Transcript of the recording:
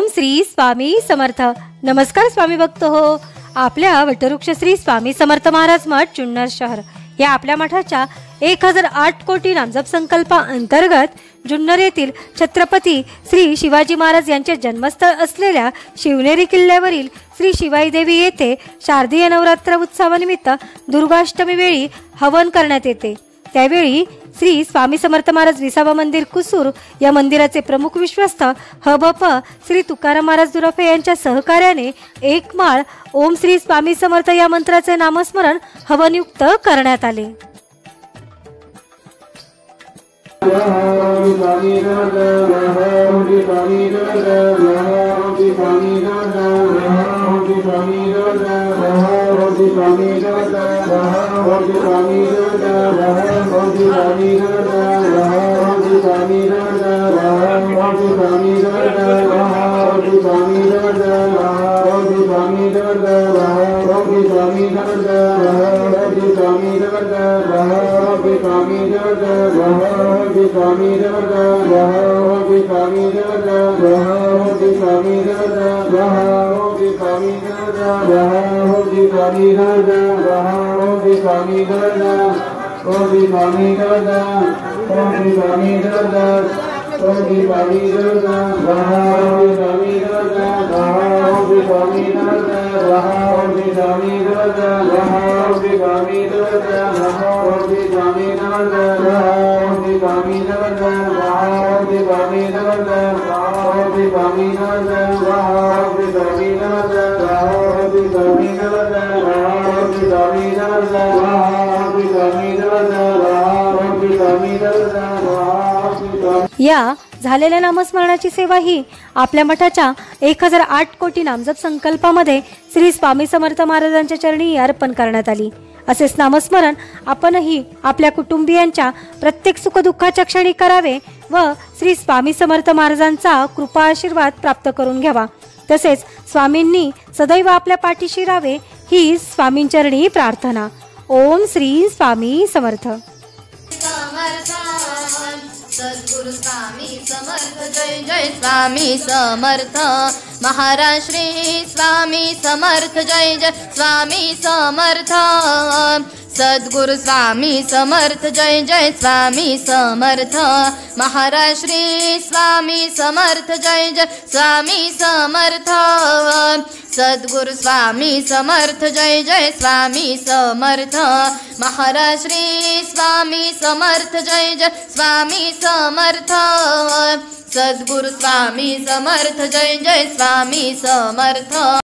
ओम श्री स्वामी समर्थ। नमस्कार स्वामी भक्त हो। आपल्या वटवृक्ष श्री स्वामी समर्थ महाराज मठ जुन्नर शहर या आपल्या मठाच्या 1008 कोटी नामजप संकल्पा अंतर्गत जुन्नर येथील छत्रपती श्री शिवाजी महाराज यांचे जन्मस्थळ असलेल्या शिवनेरी किल्ल्यावरील श्री शिवाई देवी येथे शारदीय नवरात्र उत्सवानिमित्त दुर्गाष्टमी वेळी हवन करण्यात येते। त्यावेळी श्री स्वामी समर्थ महाराज विसावा मंदिर कुसूर या मंदिराचे प्रमुख विश्वस्त हबप श्री तुकाराम महाराज दुराफे यांच्या सहकार्याने एक माळ ओम श्री स्वामी समर्थ या मंत्राचे नामस्मरण हवनयुक्त करण्यात आले। या झालेल्या नामस्मरणाची सेवा ही आपल्या मठाच्या 1008 कोटी नामजप संकल्पामध्ये श्री स्वामी समर्थ महाराजांच्या चरणी अर्पण करण्यात आली। असेच नामस्मरण आपणही आपल्या कुटुंबियांच्या प्रत्येक सुखदुःखाच्या क्षणी करावे व श्री स्वामी समर्थ महाराजांचा कृपा आशीर्वाद प्राप्त करून घ्यावा। तसेच स्वामींनी सदैव आपल्या पाठीशी राहावे ही स्वामींचरणी प्रार्थना। ओम श्री स्वामी समर्थ। सद्गुरु स्वामी समर्थ जय जय स्वामी समर्थ महाराज श्री स्वामी समर्थ जय जय स्वामी समर्थ सद्गुरु स्वामी समर्थ जय जय स्वामी समर्थ महाराज श्री स्वामी समर्थ जय जय स्वामी समर्थ सद्गुरु स्वामी समर्थ जय जय स्वामी समर्थ महाराज श्री स्वामी समर्थ जय जय स्वामी समर्थ सद्गुरु स्वामी समर्थ जय जय स्वामी समर्थ।